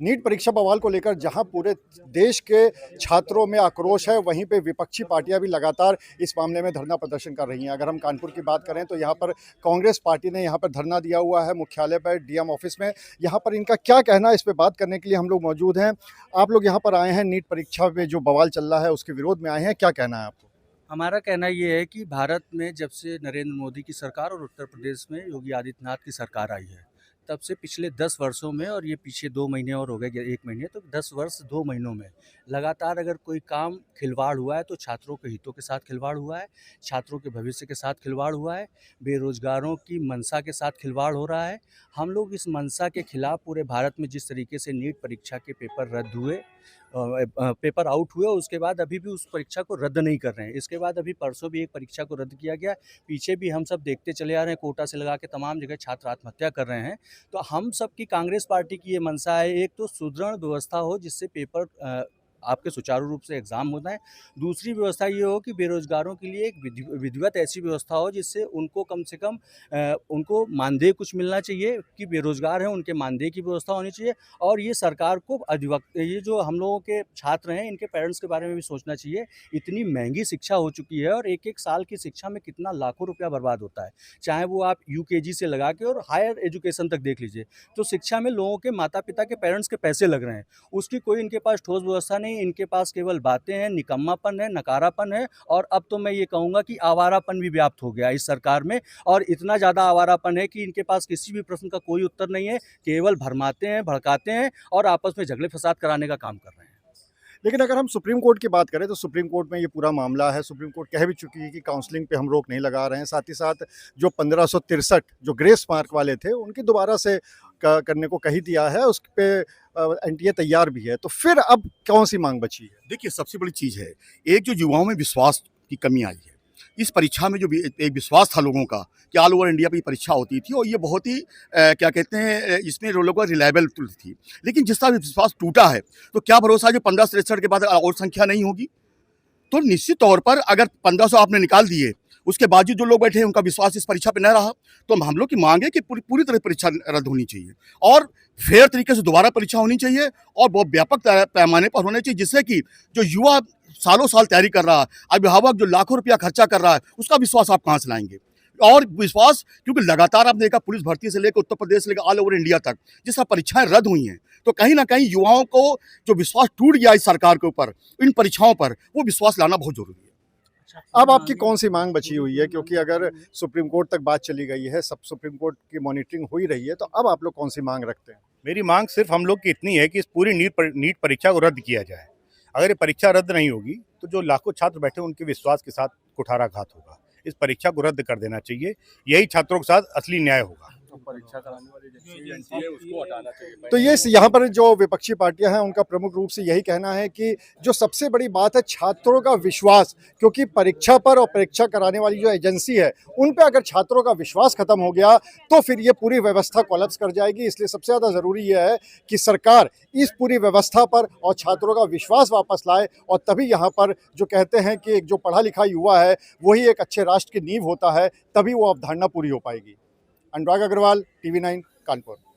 NEET परीक्षा बवाल को लेकर जहां पूरे देश के छात्रों में आक्रोश है, वहीं पे विपक्षी पार्टियां भी लगातार इस मामले में धरना प्रदर्शन कर रही हैं। अगर हम कानपुर की बात करें तो यहाँ पर कांग्रेस पार्टी ने यहाँ पर धरना दिया हुआ है मुख्यालय पर, डीएम ऑफिस में। यहाँ पर इनका क्या कहना है, इस पर बात करने के लिए हम लोग मौजूद हैं। आप लोग यहाँ पर आए हैं, नीट परीक्षा में जो बवाल चल रहा है उसके विरोध में आए हैं, क्या कहना है आपको? हमारा कहना ये है कि भारत में जब से नरेंद्र मोदी की सरकार और उत्तर प्रदेश में योगी आदित्यनाथ की सरकार आई है, तब से पिछले 10 वर्षों में, और ये पीछे 2 महीने और हो गए, 1 महीने, तो 10 वर्ष 2 महीनों में लगातार अगर कोई काम खिलवाड़ हुआ है तो छात्रों के हितों के साथ खिलवाड़ हुआ है, छात्रों के भविष्य के साथ खिलवाड़ हुआ है, बेरोजगारों की मंशा के साथ खिलवाड़ हो रहा है। हम लोग इस मंशा के खिलाफ पूरे भारत में जिस तरीके से नीट परीक्षा के पेपर रद्द हुए, पेपर आउट हुए, उसके बाद अभी भी उस परीक्षा को रद्द नहीं कर रहे हैं। इसके बाद अभी परसों भी एक परीक्षा को रद्द किया गया। पीछे भी हम सब देखते चले आ रहे हैं, कोटा से लगा के तमाम जगह छात्र आत्महत्या कर रहे हैं। तो हम सब की, कांग्रेस पार्टी की ये मंशा है, एक तो सुदृढ़ व्यवस्था हो जिससे पेपर आपके सुचारू रूप से एग्ज़ाम होता है। दूसरी व्यवस्था ये हो कि बेरोजगारों के लिए एक विधिवत ऐसी व्यवस्था हो जिससे उनको कम से कम उनको मानदेय कुछ मिलना चाहिए, कि बेरोजगार हैं उनके मानदेय की व्यवस्था होनी चाहिए। और ये सरकार को ये जो हम लोगों के छात्र हैं, इनके पेरेंट्स के बारे में भी सोचना चाहिए। इतनी महंगी शिक्षा हो चुकी है और एक-एक साल की शिक्षा में कितना लाखों रुपया बर्बाद होता है। चाहे वो आप यूकेजी से लगा के और हायर एजुकेशन तक देख लीजिए। तो शिक्षा में लोगों के माता-पिता के पेरेंट्स के पैसे लग रहे हैं। उसकी कोई इनके पास ठोस व्यवस्था नहीं, इनके पास केवल बातें हैं, निकम्मापन है, नकारापन है, और अब तो मैं ये कहूँगा कि आवारापन भी व्याप्त हो गया इस सरकार में। और इतना ज़्यादा आवारापन है कि इनके पास किसी भी प्रश्न का कोई उत्तर नहीं है, केवल भरमाते हैं, भड़काते हैं और आपस में झगड़े-फसाद कराने का काम कर रहे हैं। लेकिन अगर हम सुप्रीम कोर्ट की बात करें तो सुप्रीम कोर्ट में ये पूरा मामला है। सुप्रीम कोर्ट कह भी चुकी है कि काउंसलिंग पे हम रोक नहीं लगा रहे हैं। साथ ही साथ जो 1563 जो ग्रेस मार्क वाले थे उनकी दोबारा से करने को कही दिया है, उस पे एनटीए तैयार भी है। तो फिर अब कौन सी मांग बची है? देखिए, सबसे बड़ी चीज़ है, एक जो युवाओं में विश्वास की कमी आई है। इस परीक्षा में जो एक विश्वास था लोगों का कि ऑल ओवर इंडिया पे ये परीक्षा होती थी और ये बहुत ही क्या कहते हैं, इसमें लोगों का रिलायबल थी। लेकिन जिस तरह विश्वास टूटा है, तो क्या भरोसा है जो 1563 के बाद और संख्या नहीं होगी? तो निश्चित तौर पर अगर 1500 आपने निकाल दिए, उसके बावजूद जो लोग बैठे हैं उनका विश्वास इस परीक्षा पे न रहा, तो हम लोग की मांग है कि पूरी तरह परीक्षा रद्द होनी चाहिए और फेयर तरीके से दोबारा परीक्षा होनी चाहिए और बहुत व्यापक पैमाने पर होनी चाहिए, जिससे कि जो युवा सालों साल तैयारी कर रहा है, अभिभावक जो लाखों रुपया खर्चा कर रहा है, उसका विश्वास आप कहाँ से लाएंगे? और विश्वास, क्योंकि लगातार आप देखा पुलिस भर्ती से लेकर उत्तर प्रदेश से लेकर ऑल ओवर इंडिया तक जिस तरह परीक्षाएं रद्द हुई हैं, तो कहीं ना कहीं युवाओं को जो विश्वास टूट गया इस सरकार के ऊपर, इन परीक्षाओं पर, वो विश्वास लाना बहुत जरूरी है। अब आपकी कौन सी मांग बची हुई है? क्योंकि अगर सुप्रीम कोर्ट तक बात चली गई है, सब सुप्रीम कोर्ट की मॉनिटरिंग हो ही रही है, तो अब आप लोग कौन सी मांग रखते हैं? मेरी मांग सिर्फ हम लोग की इतनी है कि इस पूरी नीट परीक्षा को रद्द किया जाए। अगर ये परीक्षा रद्द नहीं होगी तो जो लाखों छात्र बैठे हैं उनके विश्वास के साथ कुठाराघात होगा। इस परीक्षा को रद्द कर देना चाहिए, यही छात्रों के साथ असली न्याय होगा। परीक्षा कराने वाली एजेंसी है, उसको हटाना चाहिए। तो ये यहाँ पर जो विपक्षी पार्टियां हैं उनका प्रमुख रूप से यही कहना है कि जो सबसे बड़ी बात है छात्रों का विश्वास, क्योंकि परीक्षा पर और परीक्षा कराने वाली जो एजेंसी है उन पे अगर छात्रों का विश्वास खत्म हो गया तो फिर ये पूरी व्यवस्था कोलैप्स कर जाएगी। इसलिए सबसे ज़्यादा ज़रूरी यह है कि सरकार इस पूरी व्यवस्था पर और छात्रों का विश्वास वापस लाए, और तभी यहाँ पर जो कहते हैं कि एक जो पढ़ा लिखा युवा है वही एक अच्छे राष्ट्र की नींव होता है, तभी वो अवधारणा पूरी हो पाएगी। अनुराग अग्रवाल, टीवी 9, कानपुर।